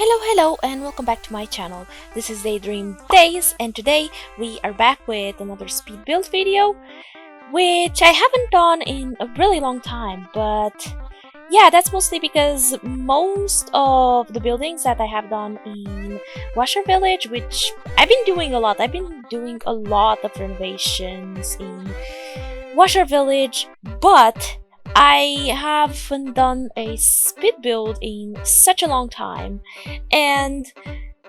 Hello, and welcome back to my channel. This is DayDream Daze, and today we are back with another speed build video, which I haven't done in a really long time, but yeah, that's mostly because most of the buildings that I have done in Washer Village, which I've been doing a lot of renovations in Washer Village, but I haven't done a speed build in such a long time, and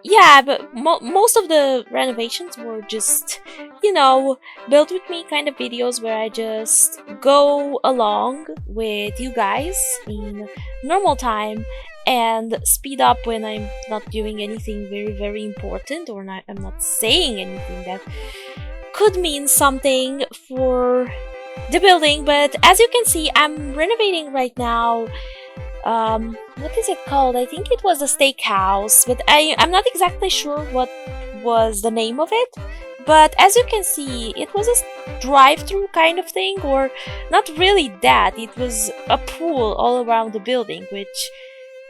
yeah, but most of the renovations were just, build with me kind of videos where I just go along with you guys in normal time and speed up when I'm not doing anything very important, or I'm not saying anything that could mean something for the building. But as you can see, I'm renovating right now. What is it called? I think it was a steakhouse, but I'm not exactly sure what was the name of it. But as you can see, it was a drive-through kind of thing, or not really that. It was a pool all around the building, which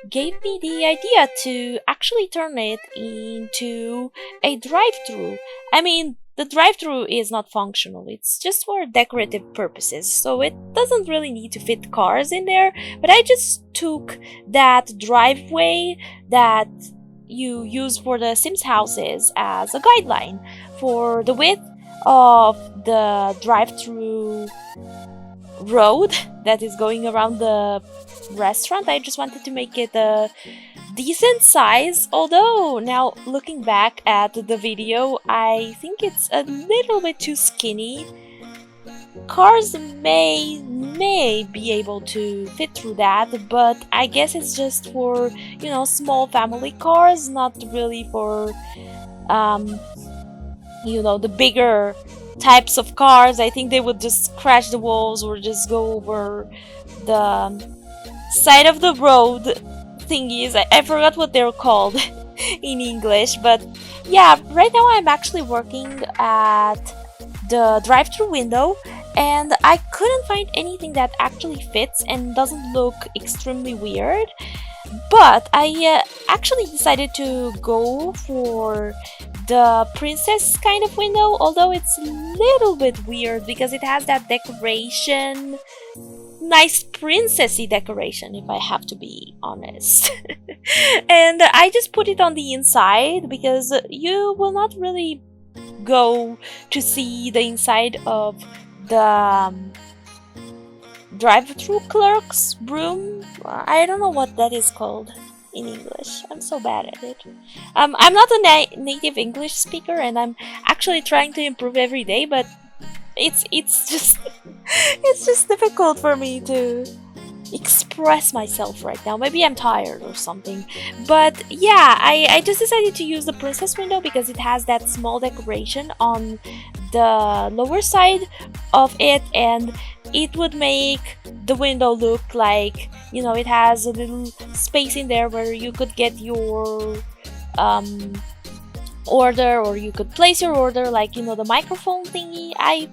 gave me the idea to actually turn it into a drive-through. I mean, the drive-through is not functional, it's just for decorative purposes, so it doesn't really need to fit cars in there, but I just took that driveway that you use for the Sims houses as a guideline for the width of the drive-through road that is going around the restaurant. I just wanted to make it a decent size, although now looking back at the video, I think it's a little bit too skinny. Cars may be able to fit through that, but I guess it's just for, small family cars, not really for the bigger types of cars. I think they would just crash the walls or just go over the side of the road thingies. I forgot what they're called in English, but yeah, right now I'm actually working at the drive-thru window, and I couldn't find anything that actually fits and doesn't look extremely weird. But I actually decided to go for the princess kind of window, although it's a little bit weird because it has that decoration, nice princessy decoration, if I have to be honest. And I just put it on the inside because you will not really go to see the inside of the drive-through clerk's room. I don't know what that is called in English. I'm so bad at it. I'm not a native English speaker, and I'm actually trying to improve every day, but it's just it's just difficult for me to express myself right now. Maybe I'm tired or something. But yeah, I just decided to use the princess window because it has that small decoration on the lower side of it, and it would make the window look like, it has a little space in there where you could get your order, or you could place your order, like, the microphone thingy. I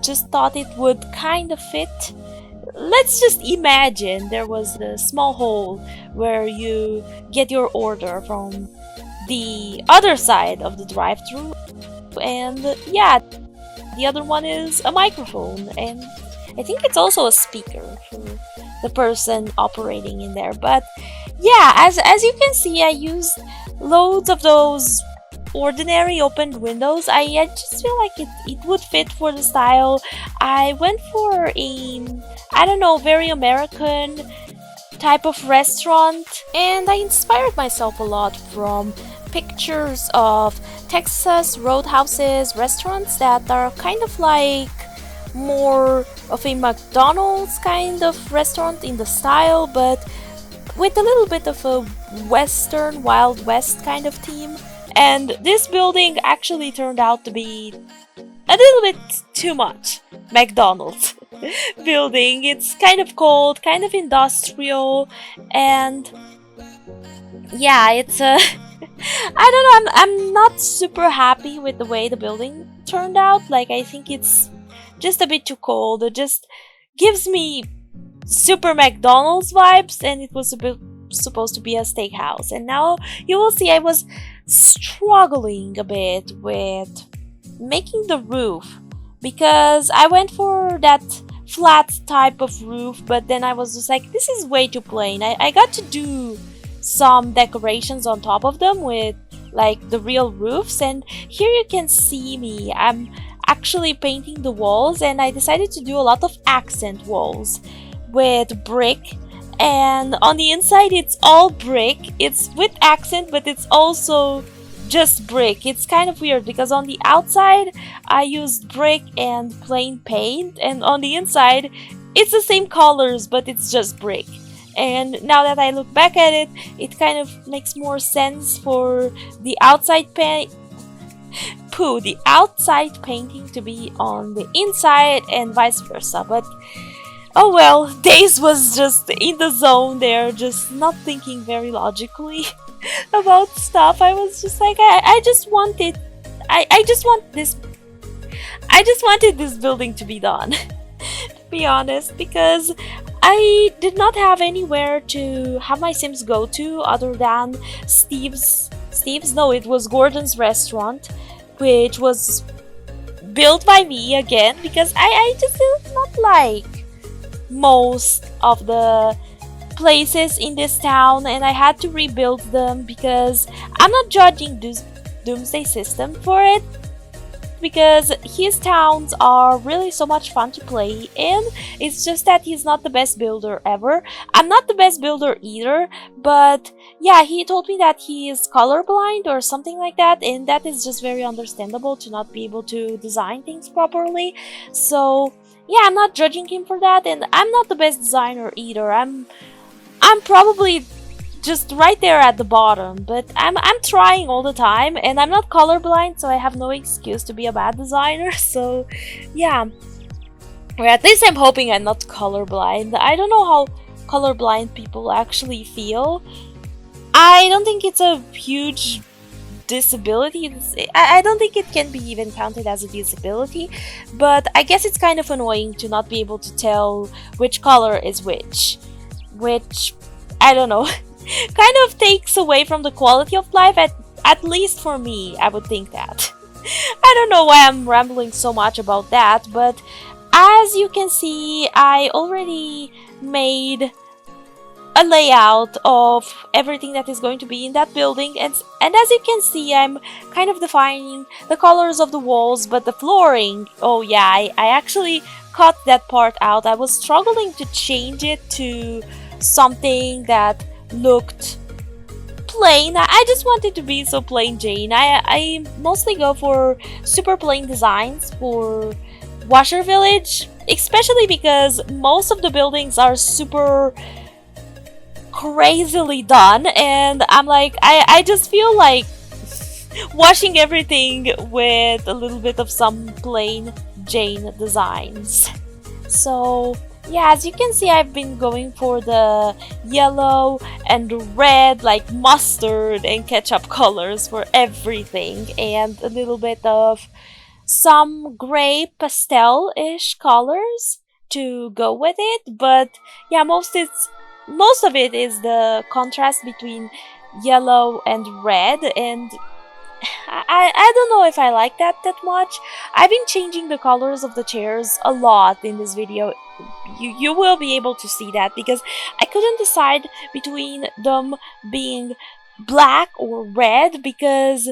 just thought it would kind of fit. Let's just imagine there was a small hole where you get your order from the other side of the drive-thru, and yeah, the other one is a microphone, and I think it's also a speaker for the person operating in there. But yeah, as you can see, I used loads of those ordinary opened windows. I just feel like it would fit for the style. I went for a, I don't know, very American type of restaurant, and I inspired myself a lot from pictures of Texas roadhouses restaurants that are kind of like more of a McDonald's kind of restaurant in the style, but with a little bit of a Western Wild West kind of theme. And this building actually turned out to be a little bit too much McDonald's building. It's kind of cold, kind of industrial, and yeah, it's I don't know, I'm not super happy with the way the building turned out. Like, I think it's just a bit too cold. It just gives me super McDonald's vibes, and it was a supposed to be a steakhouse. And now you will see I was struggling a bit with making the roof because I went for that flat type of roof, but then I was just like, this is way too plain. I got to do some decorations on top of them with like the real roofs, and here you can see me. I'm actually painting the walls, and I decided to do a lot of accent walls with brick, and on the inside it's all brick. It's with accent, but it's also just brick. It's kind of weird because on the outside I used brick and plain paint, and on the inside it's the same colors but it's just brick. And now that I look back at it, it kind of makes more sense for the outside the outside painting to be on the inside and vice versa. But oh well, Daze was just in the zone there, just not thinking very logically about stuff. I was just like, I just wanted this building to be done, to be honest, because I did not have anywhere to have my Sims go to other than it was Gordon's restaurant, which was built by me again because I just did not like most of the places in this town, and I had to rebuild them because I'm not judging Doomsday System for it, because his towns are really so much fun to play in. It's just that he's not the best builder ever. I'm not the best builder either, but yeah, he told me that he is colorblind or something like that, and that is just very understandable to not be able to design things properly. So yeah, I'm not judging him for that, and I'm not the best designer either. I'm probably just right there at the bottom, but I'm trying all the time, and I'm not colorblind, so I have no excuse to be a bad designer. So yeah, or at least I'm hoping I'm not colorblind. I don't know how colorblind people actually feel. I don't think it's a huge disability. I don't think it can be even counted as a disability, but I guess it's kind of annoying to not be able to tell which color is which, I don't know, kind of takes away from the quality of life, at least for me. I would think that. I don't know why I'm rambling so much about that, but as you can see, I already made a layout of everything that is going to be in that building, and as you can see, I'm kind of defining the colors of the walls, but the flooring, oh yeah, I actually cut that part out. I was struggling to change it to something that looked plain. I just wanted to be so plain Jane. I mostly go for super plain designs for Washer Village, especially because most of the buildings are super crazily done, and I'm like, I just feel like washing everything with a little bit of some plain Jane designs. So yeah, as you can see, I've been going for the yellow and red, like mustard and ketchup colors for everything, and a little bit of some gray pastel-ish colors to go with it. But yeah, most of it is the contrast between yellow and red, and I don't know if I like that much. I've been changing the colors of the chairs a lot in this video. You will be able to see that because I couldn't decide between them being black or red, because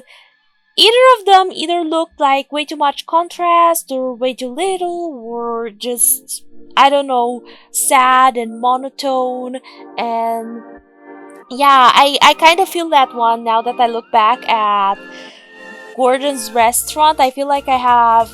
either of them either looked like way too much contrast or way too little, or just, I don't know, sad and monotone. And yeah, I kind of feel that one now that I look back at Gordon's restaurant. I feel like I have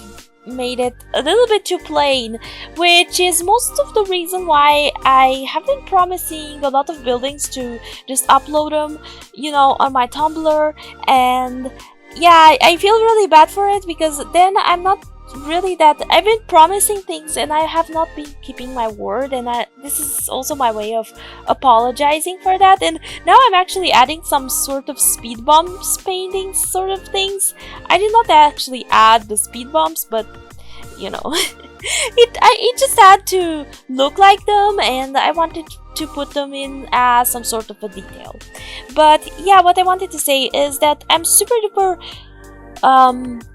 made it a little bit too plain, which is most of the reason why I have been promising a lot of buildings to just upload them, you know, on my Tumblr. And yeah, I feel really bad for it because then I'm not really that. I've been promising things and I have not been keeping my word, and this is also my way of apologizing for that. And now I'm actually adding some sort of speed bumps painting sort of things. I did not actually add the speed bumps, but you know. it just had to look like them, and I wanted to put them in as some sort of a detail. But yeah, what I wanted to say is that I'm super duper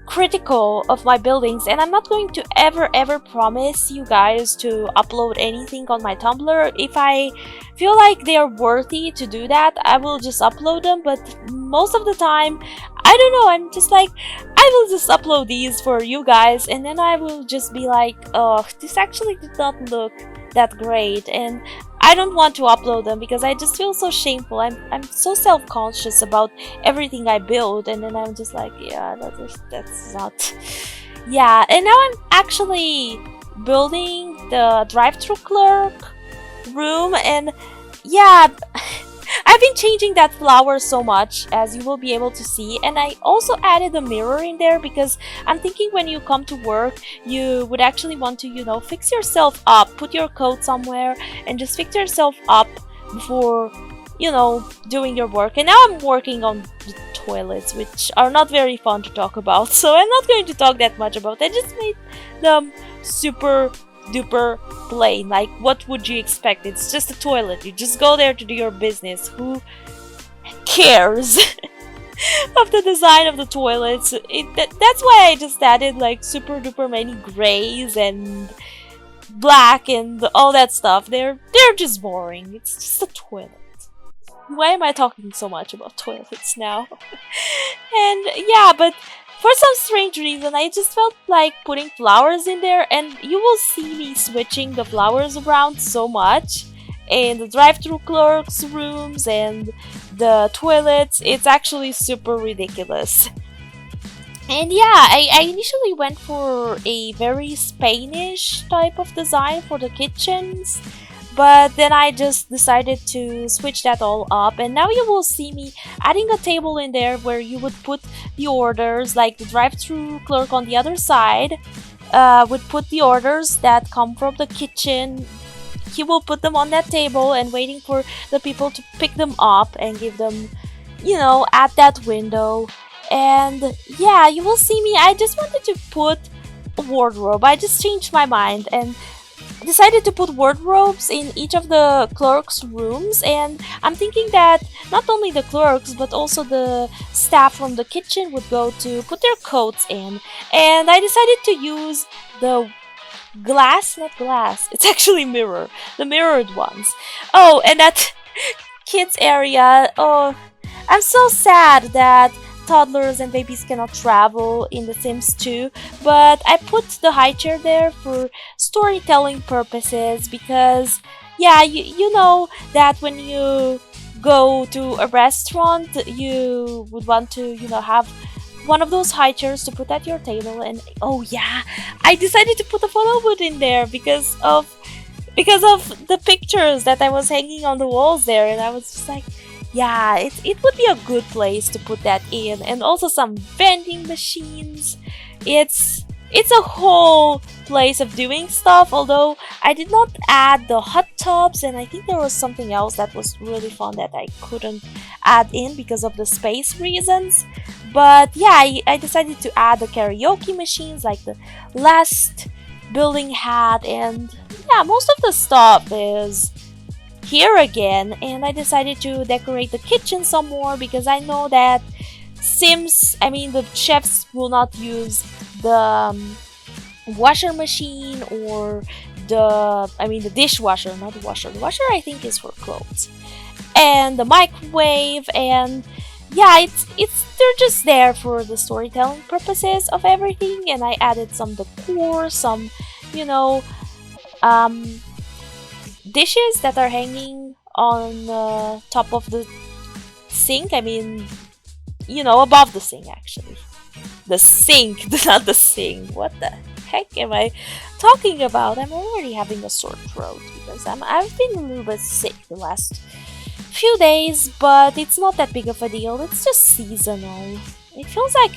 critical of my buildings, and I'm not going to ever promise you guys to upload anything on my Tumblr. If I feel like they are worthy to do that, I will just upload them, but most of the time, I don't know, I'm just like, I will just upload these for you guys, and then I will just be like, oh, this actually did not look that great, and I don't want to upload them because I just feel so shameful. I'm so self-conscious about everything I build, and then I'm just like, yeah, that's not. Yeah, and now I'm actually building the drive-through clerk room, and yeah, I've been changing that flower so much, as you will be able to see, and I also added a mirror in there because I'm thinking when you come to work, you would actually want to, you know, fix yourself up, put your coat somewhere, and just fix yourself up before, you know, doing your work. And now I'm working on the toilets, which are not very fun to talk about, so I'm not going to talk that much about it. I just made them super duper plain. Like, what would you expect? It's just a toilet. You just go there to do your business. Who cares of the design of the toilets? That's why I just added like super duper many grays and black and all that stuff. They're just boring. It's just a toilet. Why am I talking so much about toilets now? And yeah, but for some strange reason, I just felt like putting flowers in there, and you will see me switching the flowers around so much in the drive-through clerks' rooms and the toilets. It's actually super ridiculous. And yeah, I initially went for a very Spanish type of design for the kitchens, but then I just decided to switch that all up, and now you will see me adding a table in there where you would put the orders, like the drive-through clerk on the other side would put the orders that come from the kitchen. He will put them on that table and waiting for the people to pick them up and give them, you know, at that window. And yeah, you will see me, I just wanted to put a wardrobe. I just changed my mind and decided to put wardrobes in each of the clerks' rooms, and I'm thinking that not only the clerks but also the staff from the kitchen would go to put their coats in. And I decided to use the not glass, it's actually mirror, the mirrored ones. Oh, and that kids area, oh, I'm so sad that toddlers and babies cannot travel in The Sims 2, but I put the high chair there for storytelling purposes because, yeah, you know that when you go to a restaurant, you would want to, you know, have one of those high chairs to put at your table. And oh yeah, I decided to put a photo booth in there because of the pictures that I was hanging on the walls there, and I was just like, yeah, it would be a good place to put that in, and also some vending machines. It's a whole place of doing stuff, although I did not add the hot tubs, and I think there was something else that was really fun that I couldn't add in because of the space reasons. But yeah, I decided to add the karaoke machines like the last building had, and yeah, most of the stuff is here again. And I decided to decorate the kitchen some more because I know that the chefs will not use the washer machine or the dishwasher, not the washer. The washer I think is for clothes. And the microwave, and yeah, they're just there for the storytelling purposes of everything. And I added some decor, some, you know, dishes that are hanging on top of the sink. Above the sink actually. The sink, not the sink. What the heck am I talking about? I'm already having a sore throat because I've been a little bit sick the last few days, but it's not that big of a deal. It's just seasonal. It feels like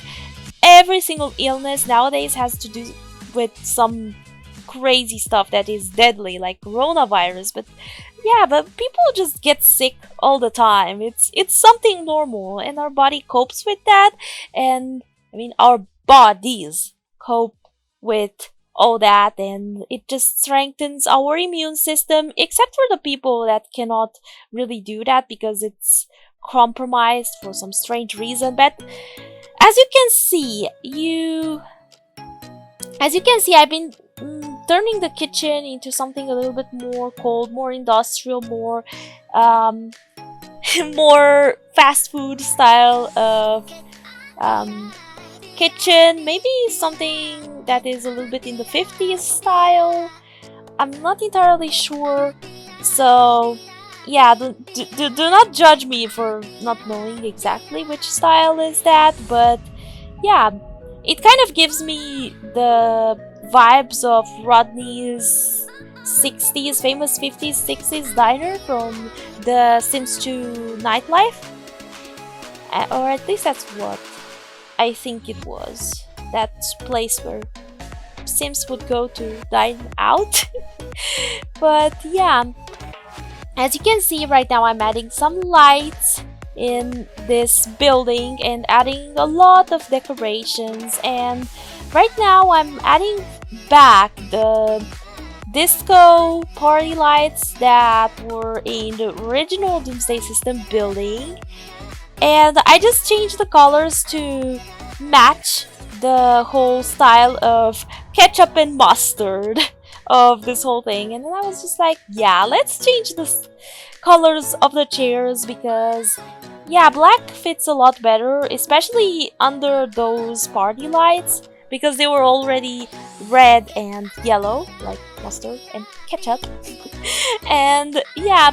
every single illness nowadays has to do with some crazy stuff that is deadly, like coronavirus. But yeah, but people just get sick all the time. It's something normal, and our body copes with that. And our bodies cope with all that, and it just strengthens our immune system, except for the people that cannot really do that because it's compromised for some strange reason. But as you can see, I've been turning the kitchen into something a little bit more cold, more industrial, more um, more fast food style of kitchen. Maybe something that is a little bit in the 50s style. I'm not entirely sure. So yeah, do not judge me for not knowing exactly which style is that, but yeah, it kind of gives me the vibes of Rodney's 60s, famous 50s, 60s diner from the Sims 2 Nightlife. Or at least that's what I think it was. That place where Sims would go to dine out. But yeah, as you can see right now, I'm adding some lights in this building and adding a lot of decorations, and right now I'm adding back the disco party lights that were in the original Doomsday System building, and I just changed the colors to match the whole style of ketchup and mustard of this whole thing. And then I was just like, yeah, let's change the colors of the chairs because yeah, black fits a lot better, especially under those party lights, because they were already red and yellow, like mustard and ketchup. And yeah,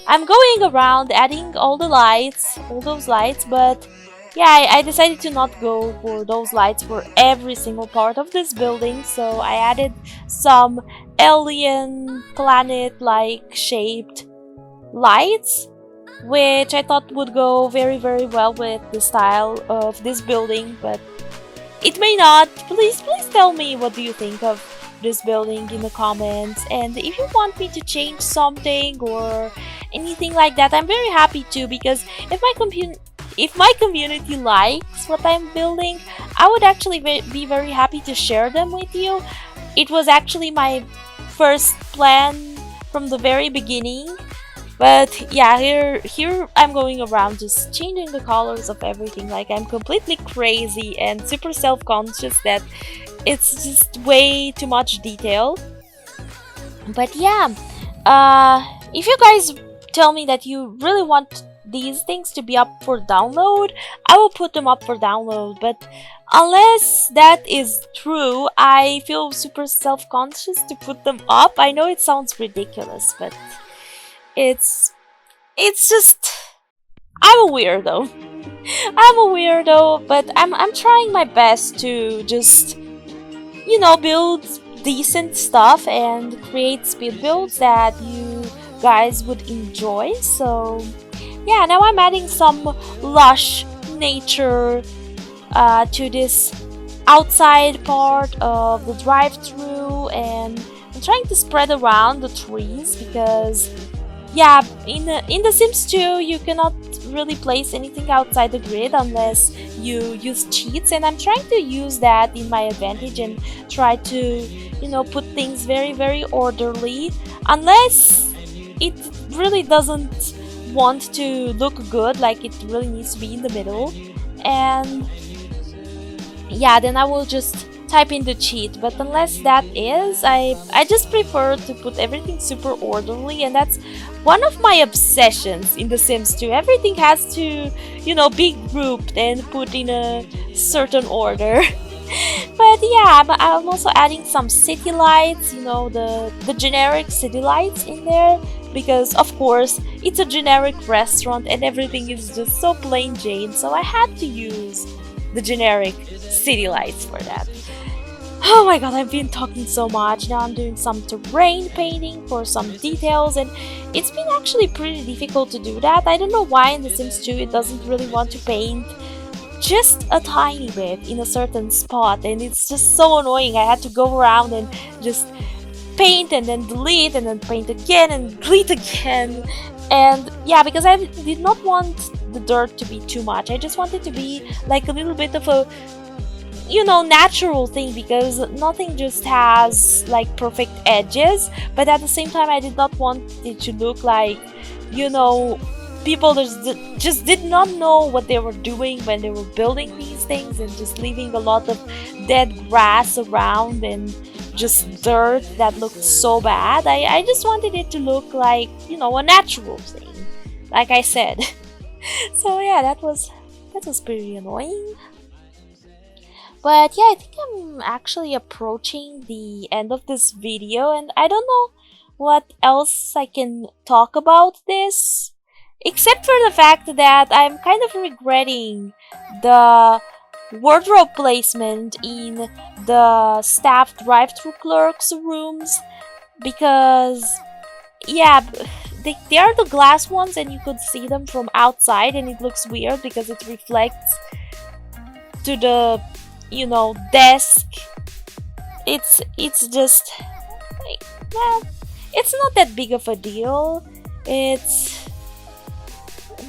I'm going around adding all those lights, but yeah, I decided to not go for those lights for every single part of this building, so I added some alien planet-like shaped lights, which I thought would go very well with the style of this building, but it may not. Please tell me what do you think of this building in the comments, and if you want me to change something or anything like that, I'm very happy to, because if my community likes what I'm building, I would actually be very happy to share them with you. It was actually my first plan from the very beginning. But yeah, here I'm going around just changing the colors of everything. Like, I'm completely crazy and super self-conscious that it's just way too much detail. But yeah, if you guys tell me that you really want these things to be up for download, I will put them up for download. But unless that is true, I feel super self-conscious to put them up. I know it sounds ridiculous, but it's just, I'm a weirdo. I'm a weirdo, but I'm trying my best to just, you know, build decent stuff and create speed builds that you guys would enjoy. So yeah, now I'm adding some lush nature to this outside part of the drive-thru, and I'm trying to spread around the trees because yeah, in the Sims 2 you cannot really place anything outside the grid unless you use cheats, and I'm trying to use that in my advantage and try to, you know, put things very orderly, unless it really doesn't want to look good, like it really needs to be in the middle. And yeah, then I will just type in the cheat. But unless that is, I just prefer to put everything super orderly, and that's one of my obsessions in The Sims 2. Everything has to, you know, be grouped and put in a certain order. But yeah, I'm also adding some city lights, you know, the generic city lights in there, because of course it's a generic restaurant and everything is just so plain Jane, so I had to use the generic city lights for that. Oh my god, I've been talking so much. Now I'm doing some terrain painting for some details, and it's been actually pretty difficult to do that. I don't know why in The Sims 2 it doesn't really want to paint just a tiny bit in a certain spot, and it's just so annoying. I had to go around and just paint and then delete and then paint again and delete again. And yeah, because I did not want the dirt to be too much. I just wanted to be like a little bit of a you know, natural thing, because nothing just has like perfect edges, but at the same time I did not want it to look like, you know, people just did not know what they were doing when they were building these things, and just leaving a lot of dead grass around and just dirt that looked so bad. I just wanted it to look like, you know, a natural thing, like I said. So yeah, that was pretty annoying. But yeah, I think I'm actually approaching the end of this video, and I don't know what else I can talk about this, except for the fact that I'm kind of regretting the wardrobe placement in the staff drive-through clerks rooms, because yeah, they are the glass ones and you could see them from outside, and it looks weird because it reflects to the, you know, desk. It's just like, well, it's not that big of a deal. I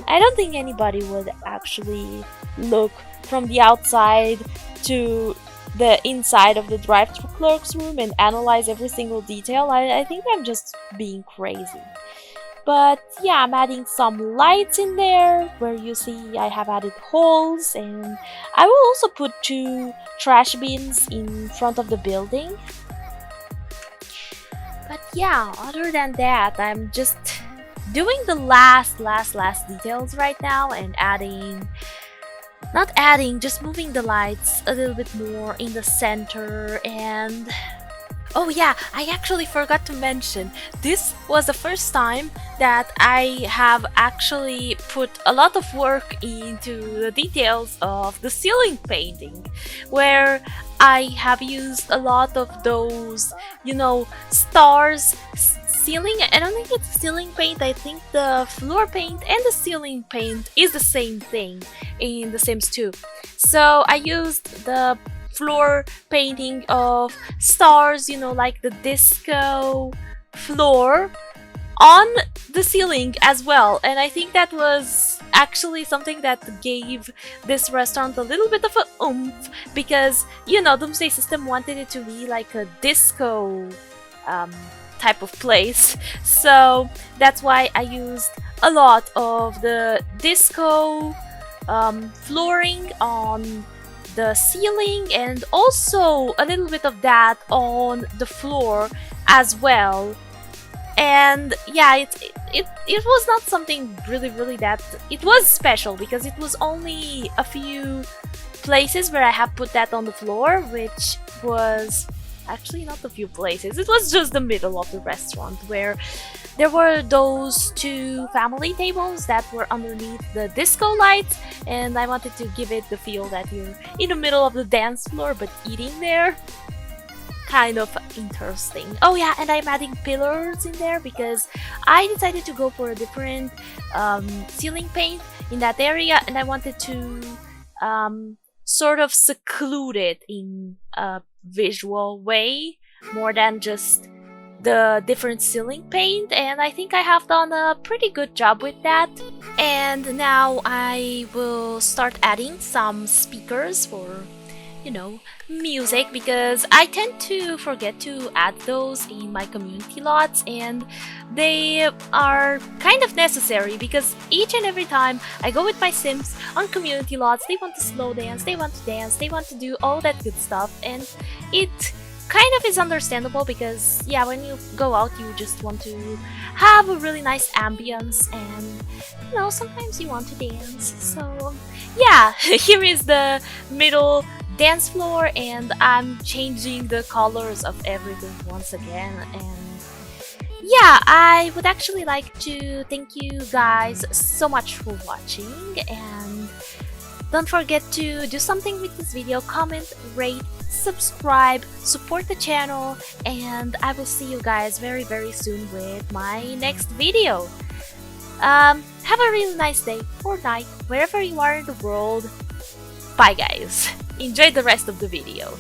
don't think anybody would actually look from the outside to the inside of the drive-thru clerk's room and analyze every single detail. I think I'm just being crazy. But yeah, I'm adding some lights in there where you see I have added holes, and I will also put 2 trash bins in front of the building. But yeah, other than that, I'm just doing the last details right now, and just moving the lights a little bit more in the center. And oh yeah, I actually forgot to mention, this was the first time that I have actually put a lot of work into the details of the ceiling painting, where I have used a lot of those, you know, stars. Ceiling, I don't think it's ceiling paint, I think the floor paint and the ceiling paint is the same thing in The Sims 2. So I used the floor painting of stars, you know, like the disco floor, on the ceiling as well, and I think that was actually something that gave this restaurant a little bit of a oomph, because, you know, Doomsday System wanted it to be like a disco type of place, so that's why I used a lot of the disco flooring on the ceiling, and also a little bit of that on the floor as well. And yeah, it was not something really that it was special, because it was only a few places where I have put that on the floor, which was actually not a few places. It was just the middle of the restaurant, where there were those 2 family tables that were underneath the disco lights, and I wanted to give it the feel that you're in the middle of the dance floor but eating there. Kind of interesting. Oh yeah, and I'm adding pillars in there because I decided to go for a different ceiling paint in that area, and I wanted to sort of seclude it in a visual way more than just the different ceiling paint, and I think I have done a pretty good job with that. And now I will start adding some speakers for, you know, music, because I tend to forget to add those in my community lots, and they are kind of necessary, because each and every time I go with my Sims on community lots, they want to slow dance, they want to do all that good stuff, and it kind of is understandable, because yeah, when you go out you just want to have a really nice ambience, and you know, sometimes you want to dance. So yeah, here is the middle dance floor, and I'm changing the colors of everything once again. And yeah, I would actually like to thank you guys so much for watching, and don't forget to do something with this video: comment, rate, subscribe, support the channel, and I will see you guys very soon with my next video. Have a really nice day or night wherever you are in the world. Bye guys, enjoy the rest of the video.